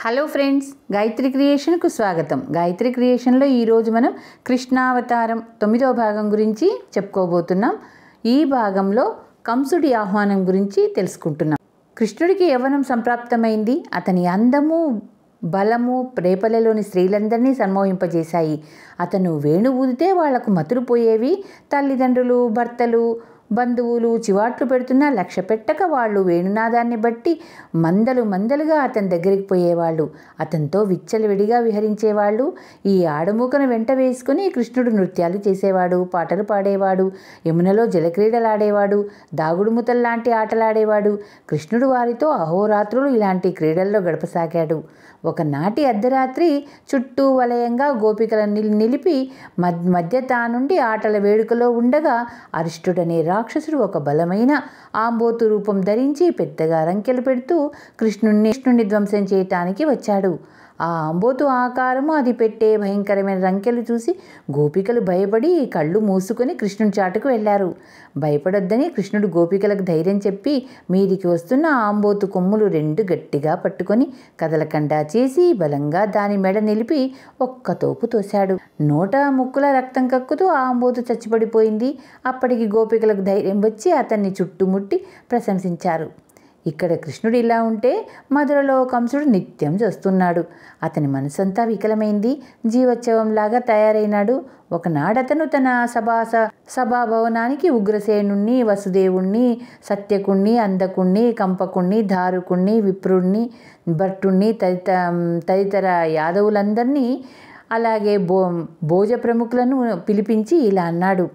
Hello friends, Gayatri క్రియేషన్కు స్వాగతం. గాయత్రి క్రియేషన్లో ఈరోజు మనం కృష్ణావతారం 9వ భాగం గురించి చెప్పుకోబోతున్నాం. ఈ భాగంలో కంసుడి ఆహ్వానం గురించి తెలుసుకుంటున్నాం. కృష్ణుడికి యవ్వనం సంప్రాప్తమైంది. అతని అందము, బలము రేపల్లెలోని స్త్రీలందరినీ సన్మోహింపజేశాయి. అతను వేణు ఊదితే వాళ్లకు మతులు పోయేవి. తల్లిదండ్రులు, భర్తలు, బంధువులు చివాట్లు పెడుతున్నా లక్ష్య పెట్టక వాళ్ళు వేణునాదాన్ని బట్టి మందలుగా అతని దగ్గరికి పోయేవాళ్ళు. అతనితో విచ్చలవిడిగా విహరించేవాళ్ళు. ఈ ఆడమూకను వెంట వేసుకుని కృష్ణుడు నృత్యాలు చేసేవాడు, పాటలు పాడేవాడు, యమునలో జలక్రీడలాడేవాడు, దాగుడుముతల్లాంటి ఆటలాడేవాడు. కృష్ణుడు వారితో అహోరాత్రులు ఇలాంటి క్రీడల్లో గడపసాగాడు. ఒకనాటి అర్ధరాత్రి చుట్టూ వలయంగా గోపికలను నిలిపి మధ్య తానుండి ఆటల వేడుకలో ఉండగా అరిష్టుడనే రాక్షసుడు ఒక బలమైన ఆంబోతు రూపం ధరించి పెద్దగా రంకెలు పెడుతూ కృష్ణుణ్ణి ధ్వంసం చేయటానికి వచ్చాడు. ఆ ఆంబోతు ఆకారము, అది పెట్టే భయంకరమైన రంకెలు చూసి గోపికలు భయపడి కళ్ళు మూసుకొని కృష్ణుని చాటుకు వెళ్ళారు. భయపడొద్దని కృష్ణుడు గోపికలకు ధైర్యం చెప్పి మీదికి వస్తున్న ఆంబోతు కొమ్ములు 2 గట్టిగా పట్టుకొని కదలకండా చేసి బలంగా దాని మెడ నిలిపి ఒక్క తోపు తోశాడు. నోట ముక్కుల రక్తం కక్కుతూ ఆ ఆంబోతు చచ్చిపడిపోయింది. అప్పటికి గోపికలకు ధైర్యం వచ్చి అతన్ని చుట్టుముట్టి ప్రశంసించారు. ఇక్కడ కృష్ణుడు ఇలా ఉంటే మధురలో కంసుడు నిత్యం చేస్తున్నాడు. అతని మనసంతా వికలమైంది, జీవోత్సవంలాగా తయారైనాడు. ఒకనాడతను తన సభాభవనానికి ఉగ్రసేనుణ్ణి, వసుదేవుణ్ణి, సత్యకుణ్ణి, అందకుణ్ణి, కంపకుణ్ణి, ధారుకుణ్ణి, విప్రుణ్ణి, భట్టుణ్ణి తదితర యాదవులందరినీ అలాగే భోజ ప్రముఖులను పిలిపించి ఇలా అన్నాడు.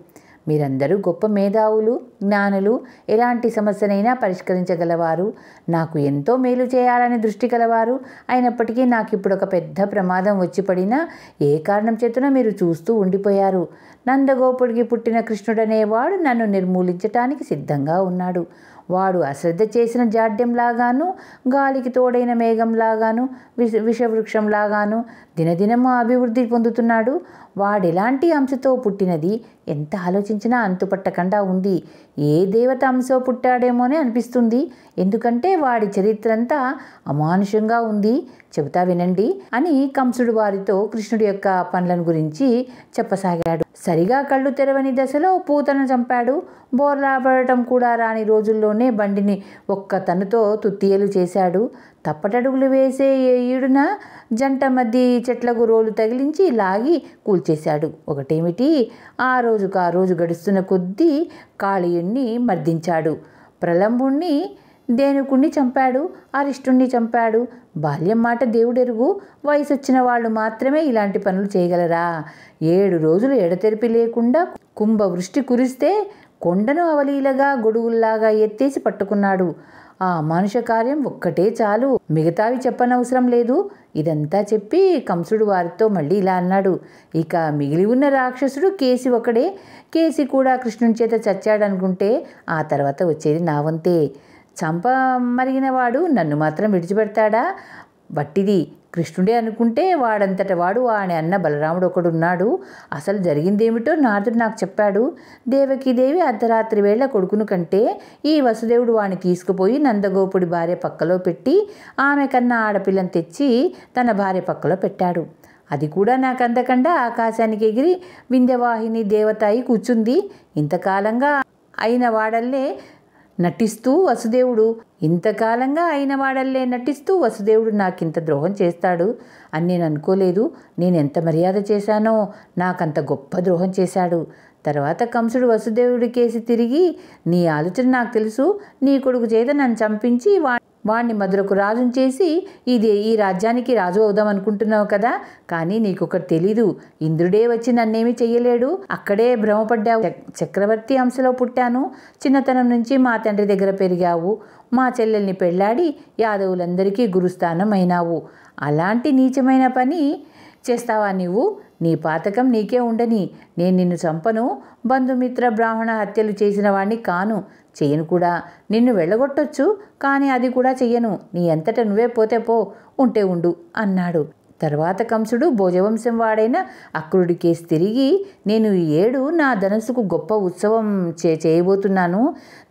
మీరందరూ గొప్ప మేధావులు, జ్ఞానులు, ఎలాంటి సమస్యనైనా పరిష్కరించగలవారు, నాకు ఎంతో మేలు చేయాలని దృష్టి కలవారు. అయినప్పటికీ నాకు ఇప్పుడు ఒక పెద్ద ప్రమాదం వచ్చి పడినా ఏ కారణం చేతనో మీరు చూస్తూ ఉండిపోయారు. నందగోపుడికి పుట్టిన కృష్ణుడనేవాడు నన్ను నిర్మూలించటానికి సిద్ధంగా ఉన్నాడు. వాడు అశ్రద్ధ చేసిన జాడ్యంలాగాను, గాలికి తోడైన మేఘంలాగాను, విషవృక్షంలాగాను దినదినము అభివృద్ధి పొందుతున్నాడు. వాడెలాంటి అంశతో పుట్టినది ఎంత ఆలోచించినా అంతుపట్టకుండా ఉంది. ఏ దేవత అంశతో పుట్టాడేమోనే అనిపిస్తుంది. ఎందుకంటే వాడి చరిత్ర అంతా అమానుషంగా ఉంది. చెబుతా వినండి అని కంసుడు వారితో కృష్ణుడి యొక్క పనులను గురించి చెప్పసాగాడు. సరిగా కళ్ళు తెరవని దశలో పూతను చంపాడు. బోర్లాపడటం కూడా రాని రోజుల్లోనే బండిని ఒక్క తన్నుతో తుత్తియలు చేశాడు. తప్పటడుగులు వేసే ఈడున జంట మధ్య చెట్లకు రోలు తగిలించి లాగి కూల్చేశాడు. ఒకటేమిటి, ఆ రోజు గడుస్తున్న కొద్దీ కాళీయుణ్ణి మర్దించాడు. ప్రలంబుణ్ణి, ధేనుకుణ్ణి చంపాడు. అరిష్టుణ్ణి చంపాడు. బాల్యం మాట దేవుడెరుగు. వయసు వచ్చిన వాళ్ళు మాత్రమే ఇలాంటి పనులు చేయగలరా? 7 రోజులు ఎడతెరిపి లేకుండా కుంభవృష్టి కురిస్తే కొండను అవలీలగా గొడుగుల్లాగా ఎత్తేసి పట్టుకున్నాడు. ఆ మానుష కార్యం ఒక్కటే చాలు, మిగతావి చెప్పనవసరం లేదు. ఇదంతా చెప్పి కంసుడు వారితో మళ్ళీ ఇలా అన్నాడు. ఇక మిగిలి ఉన్న రాక్షసుడు కేసి ఒకడే. కేసి కూడా కృష్ణుని చేత చచ్చాడనుకుంటే ఆ తర్వాత వచ్చేది నా వంతే. చంప మరిగినవాడు నన్ను మాత్రం విడిచిపెడతాడా? వట్టిది. కృష్ణుడే అనుకుంటే వాడంతట వాడు వాని అన్న బలరాముడు ఒకడున్నాడు. అసలు జరిగిందేమిటో నారదుడు నాకు చెప్పాడు. దేవకీదేవి అర్ధరాత్రి వేళ కొడుకును కంటే ఈ వసుదేవుడు వాణ్ణి తీసుకుపోయి నందగోపుడి భార్య పక్కలో పెట్టి ఆమె కన్నా ఆడపిల్లని తెచ్చి తన భార్య పక్కలో పెట్టాడు. అది కూడా నాకు అందకుండా ఆకాశానికి ఎగిరి వింధ్యవాహిని దేవత అయి కూర్చుంది. ఇంతకాలంగా అయిన వాడల్లే నటిస్తూ వసుదేవుడు నాకింత ద్రోహం చేస్తాడు అని నేను అనుకోలేదు. నేను ఎంత మర్యాద చేశానో నాకంత గొప్ప ద్రోహం చేశాడు. తర్వాత కంసుడు వసుదేవుడి కేసి తిరిగి, నీ ఆలోచన నాకు తెలుసు. నీ కొడుకు చేత నన్ను చంపించి వాణ్ణి మధురకు రాజుని చేసి ఈ రాజ్యానికి రాజు అవుదాం అనుకుంటున్నావు కదా. కానీ నీకొకటి తెలీదు. ఇంద్రుడే వచ్చి నన్నేమీ చెయ్యలేడు. అక్కడే భ్రమపడ్డావు. చక్రవర్తి అంశలో పుట్టాను. చిన్నతనం నుంచి మా తండ్రి దగ్గర పెరిగావు. మా చెల్లెల్ని పెళ్ళాడి యాదవులందరికీ గురుస్థానం అయినావు. అలాంటి నీచమైన పని చేస్తావా నీవు? నీ పాతకం నీకే ఉండని. నేను నిన్ను చంపను. బంధుమిత్ర బ్రాహ్మణ హత్యలు చేసిన వాణ్ణి కాను, చెయ్యను కూడా. నిన్ను వెళ్ళగొట్టొచ్చు, కానీ అది కూడా చెయ్యను. నీ అంతటా నువ్వే పోతే పో, ఉంటే ఉండు అన్నాడు. తర్వాత కంసుడు భోజవంశం వాడైన అక్రూరుడి కేసు తిరిగి, నేను ఈ ఏడు నా ధనస్సుకు గొప్ప ఉత్సవం చేయబోతున్నాను.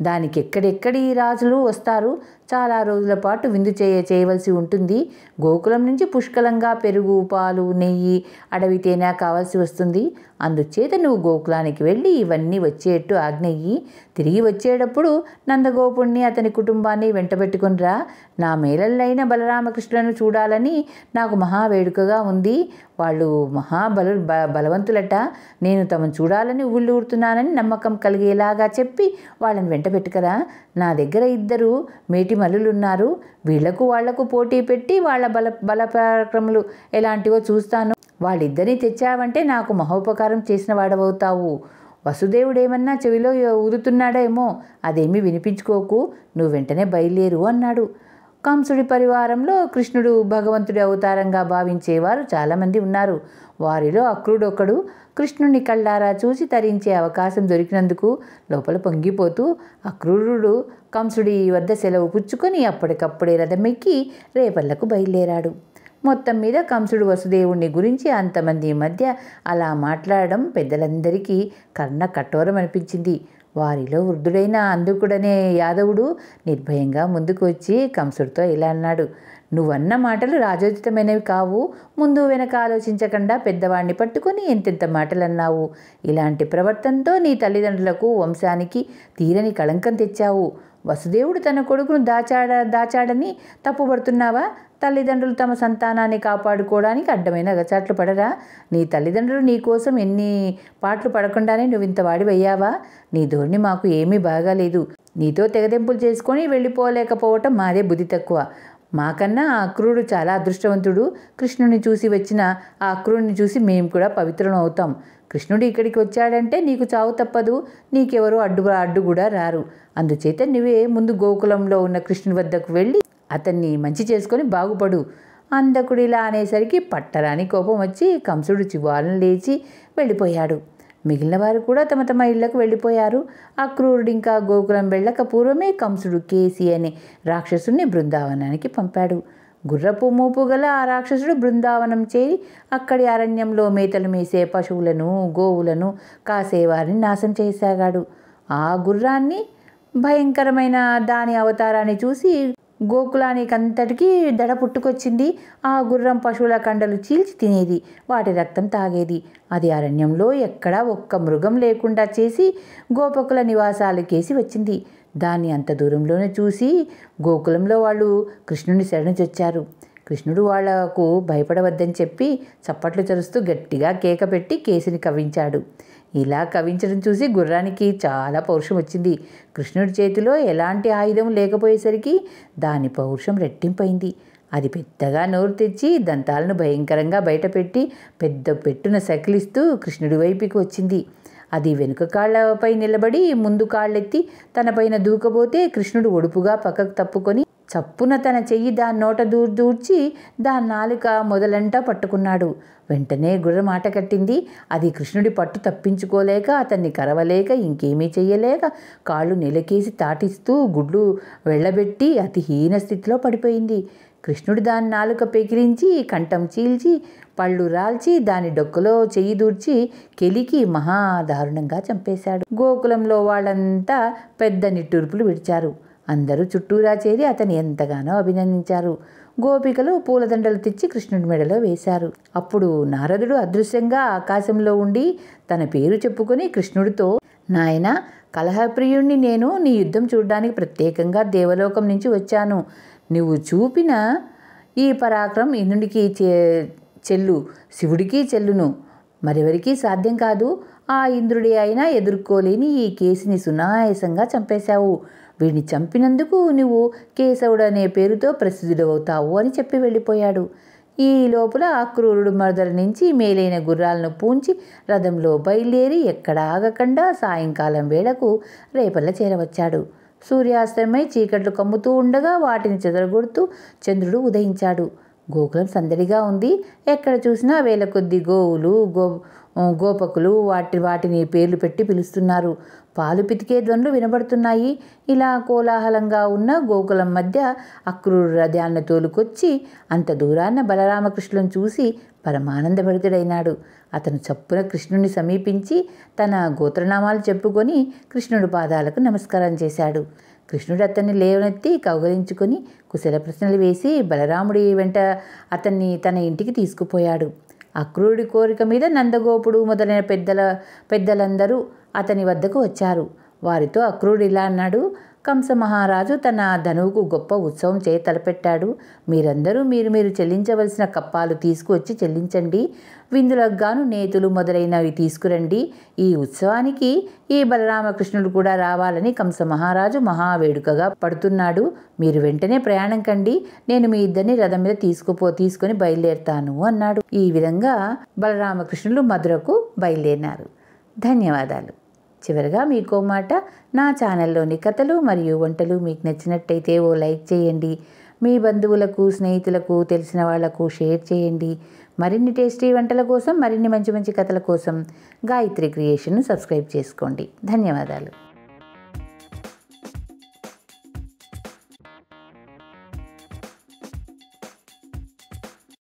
దానికి ఎక్కడెక్కడి రాజులు వస్తారు. చాలా రోజుల పాటు విందు చేయవలసి ఉంటుంది. గోకులం నుంచి పుష్కలంగా పెరుగు, పాలు, నెయ్యి, అడవి తేనె కావాల్సి వస్తుంది. అందుచేత నువ్వు గోకులానికి వెళ్ళి ఇవన్నీ వచ్చేట్టు ఆజ్ఞయ్యి. తిరిగి వచ్చేటప్పుడు నందగోపుణ్ణి అతని కుటుంబాన్ని వెంటబెట్టుకునిరా. నా మేలల్లైన బలరామకృష్ణులను చూడాలని నాకు మహావేడుకగా ఉంది. వాళ్ళు బలవంతులట. నేను తమను చూడాలని ఉవ్వుళ్ళు ఊరుతున్నానని నమ్మకం కలిగేలాగా చెప్పి వాళ్ళని వెంటబెట్టుకరా. నా దగ్గర 2 మేటి మల్లులున్నారు. వీళ్లకు వాళ్లకు పోటీ పెట్టి వాళ్ళ బలపరాక్రములు ఎలాంటివో చూస్తాను. వాళ్ళిద్దరినీ తెచ్చావంటే నాకు మహోపకారం చేసిన వాడవవుతావు. వసుదేవుడేమన్నా చెవిలో ఊరుతున్నాడేమో, అదేమీ వినిపించుకోకు. నువ్వు వెంటనే బయలుదేరు అన్నాడు. కంసుడి పరివారంలో కృష్ణుడు భగవంతుడి అవతారంగా భావించేవారు చాలామంది ఉన్నారు. వారిలో అక్రూరుడొకడు. కృష్ణుడిని కళ్ళారా చూసి తరించే అవకాశం దొరికినందుకు లోపల పొంగిపోతూ అక్రూరుడు కంసుడి వద్ద సెలవు పుచ్చుకొని అప్పటికప్పుడే రథమెక్కి రేపల్లకు బయలుదేరాడు. మొత్తం మీద కంసుడు వసుదేవుణ్ణి గురించి అంతమంది మధ్య అలా మాట్లాడడం పెద్దలందరికీ కర్ణ కఠోరం అనిపించింది. వారిలో వృద్ధుడైన అందుకుడనే యాదవుడు నిర్భయంగా ముందుకు వచ్చి కంసుడితో ఇలా అన్నాడు. నువ్వన్న మాటలు రాజోచితమైనవి కావు. ముందు వెనక ఆలోచించకుండా పెద్దవాడిని పట్టుకొని ఎంతెంత మాటలు అన్నావు. ఇలాంటి ప్రవర్తనతో నీ తల్లిదండ్రులకు, వంశానికి తీరని కళంకం తెచ్చావు. వసుదేవుడు తన కొడుకును దాచాడని తప్పుపడుతున్నావా? తల్లిదండ్రులు తమ సంతానాన్ని కాపాడుకోవడానికి అడ్డమైన అగచాట్లు పడరా? నీ తల్లిదండ్రులు నీ కోసం ఎన్ని పాటలు పడకుండానే నువ్వు ఇంత వాడివయ్యావా? నీ ధోరణి మాకు ఏమీ బాగాలేదు. నీతో తెగదెంపులు చేసుకొని వెళ్ళిపోలేకపోవటం మాదే బుద్ధి తక్కువ. మాకన్నా ఆ అక్రూరుడు చాలా అదృష్టవంతుడు. కృష్ణుని చూసి వచ్చిన ఆ అక్రూరుని చూసి మేము కూడా పవిత్రం అవుతాం. కృష్ణుడు ఇక్కడికి వచ్చాడంటే నీకు చావు తప్పదు. నీకెవరో అడ్డు కూడా రారు. అందుచేత నువ్వే ముందు గోకులంలో ఉన్న కృష్ణుని వద్దకు వెళ్ళి అతన్ని మంచి చేసుకొని బాగుపడు. అందకుడు ఇలా అనేసరికి పట్టరాని కోపం వచ్చి కంసుడు చివాలను లేచి వెళ్ళిపోయాడు. మిగిలిన వారు కూడా తమ తమ ఇళ్లకు వెళ్ళిపోయారు. అక్రూరుడు ఇంకా గోకులం వెళ్ళక పూర్వమే కంసుడు కేసి అనే రాక్షసుని బృందావనానికి పంపాడు. గుర్రపు మూపు గల ఆ రాక్షసుడు బృందావనం చేరి అక్కడి అరణ్యంలో మేతలు మేసే పశువులను, గోవులను కాసేవారిని నాశనం చేసాగాడు. ఆ గుర్రాన్ని భయంకరమైన దాని అవతారాన్ని చూసి గోకులానికంతటికీ దడ పుట్టుకొచ్చింది. ఆ గుర్రం పశువుల కండలు చీల్చి తినేది, వాటి రక్తం తాగేది. అది అరణ్యంలో ఎక్కడా ఒక్క మృగం లేకుండా చేసి గోపకుల నివాసాలకేసి వచ్చింది. దాన్ని అంత దూరంలోనే చూసి గోకులంలో వాళ్ళు కృష్ణుని శరణొచ్చారు. కృష్ణుడు వాళ్లకు భయపడవద్దని చెప్పి చప్పట్లు చరుస్తూ గట్టిగా కేక పెట్టి కేసిని కవ్వించాడు. ఇలా కవించడం చూసి గుర్రానికి చాలా పౌరుషం వచ్చింది. కృష్ణుడి చేతిలో ఎలాంటి ఆయుధం లేకపోయేసరికి దాని పౌరుషం రెట్టింపైంది. అది పెద్దగా నోరు తెచ్చి దంతాలను భయంకరంగా బయటపెట్టి పెద్ద పెట్టున సకిలిస్తూ కృష్ణుడి వైపుకి వచ్చింది. అది వెనుక కాళ్లపై నిలబడి ముందు కాళ్ళెత్తి తనపైన దూకబోతే కృష్ణుడు ఒడుపుగా పక్కకు తప్పుకొని చప్పున తన చెయ్యి దాని నోట దూర్చి దాని నాలుక మొదలంటా పట్టుకున్నాడు. వెంటనే గుర్రం ఆట కట్టింది. అది కృష్ణుడి పట్టు తప్పించుకోలేక, అతన్ని కరవలేక, ఇంకేమీ చెయ్యలేక కాళ్ళు నెలకేసి తాటిస్తూ గుడ్లు వెళ్ళబెట్టి అతి హీన స్థితిలో పడిపోయింది. కృష్ణుడు దాని నాలుక పెకిరించి, కంఠం చీల్చి, పళ్ళు రాల్చి, దాని డొక్కలో చెయ్యి దూర్చి కెలికి మహాదారుణంగా చంపేశాడు. గోకులంలో వాళ్ళంతా పెద్ద నిట్టూర్పులు విడిచారు. అందరూ చుట్టూరా చేరి అతన్ని ఎంతగానో అభినందించారు. గోపికలు పూలదండలు తెచ్చి కృష్ణుడి మెడలో వేశారు. అప్పుడు నారదుడు అదృశ్యంగా ఆకాశంలో ఉండి తన పేరు చెప్పుకొని కృష్ణుడితో, నాయనా, కలహప్రియుణ్ణి నేను నీ యుద్ధం చూడడానికి ప్రత్యేకంగా దేవలోకం నుంచి వచ్చాను. నువ్వు చూపిన ఈ పరాక్రమం ఇంద్రుడికి చెల్లు, శివుడికి చెల్లును, మరెవరికీ సాధ్యం కాదు. ఆ ఇంద్రుడి అయినా ఎదుర్కోలేని ఈ కేసిని సునాయాసంగా చంపేశావు. వీడిని చంపినందుకు నువ్వు కేశవుడు అనే పేరుతో ప్రసిద్ధుడవుతావు అని చెప్పి వెళ్ళిపోయాడు. ఈ లోపల అక్రూరుడు మొదల నుంచి మేలైన గుర్రాలను పూంచి రథంలో బయలుదేరి ఎక్కడా ఆగకుండా సాయంకాలం వేళకు రేపల్ల చేరవచ్చాడు. సూర్యాస్తమై చీకట్లు కమ్ముతూ ఉండగా వాటిని చెదరగొడుతూ చంద్రుడు ఉదయించాడు. గోకులం సందడిగా ఉంది. ఎక్కడ చూసినా వేల కొద్ది గోవులు, గోపకులు వాటిని పేర్లు పెట్టి పిలుస్తున్నారు. పాలు పితికే ధ్వనులు వినబడుతున్నాయి. ఇలా కోలాహలంగా ఉన్న గోకులం మధ్య అక్రూరుడు రథాన్ని తోలుకొచ్చి అంత దూరాన్న బలరామకృష్ణులను చూసి పరమానందభరితుడైనాడు. అతను చప్పున కృష్ణుని సమీపించి తన గోత్రనామాలు చెప్పుకొని కృష్ణుడి పాదాలకు నమస్కారం చేశాడు. కృష్ణుడు అతన్ని లేవనెత్తి కౌగలించుకొని కుశల ప్రశ్నలు వేసి బలరాముడి వెంట అతన్ని తన ఇంటికి తీసుకుపోయాడు. అక్రూరుడి కోరిక మీద నందగోపుడు మొదలైన పెద్దలందరూ అతని వద్దకు వచ్చారు. వారితో అక్రూరుడు ఇలా అన్నాడు: కంస మహారాజు తన ధనువుకు గొప్ప ఉత్సవం తలపెట్టాడు. మీరందరూ మీరు చెల్లించవలసిన కప్పాలు తీసుకువచ్చి చెల్లించండి. విందులకు గాను నేతులు మొదలైనవి తీసుకురండి. ఈ ఉత్సవానికి ఈ బలరామకృష్ణుడు కూడా రావాలని కంస మహారాజు మహావేడుకగా పడుతున్నాడు. మీరు వెంటనే ప్రయాణం కండి. నేను మీ ఇద్దరిని రథం మీద తీసుకొని బయలుదేరుతాను అన్నాడు. ఈ విధంగా బలరామకృష్ణులు మధురకు బయలుదేరినారు. ధన్యవాదాలు. చివరిగా మీకో మాట, నా ఛానల్లోని కథలు మరియు వంటలు మీకు నచ్చినట్టయితే ఓ లైక్ చేయండి. మీ బంధువులకు, స్నేహితులకు, తెలిసిన వాళ్లకు షేర్ చేయండి. మరిన్ని టేస్టీ వంటల కోసం, మరిన్ని మంచి మంచి కథల కోసం గాయత్రి క్రియేషన్ను సబ్స్క్రైబ్ చేసుకోండి. ధన్యవాదాలు.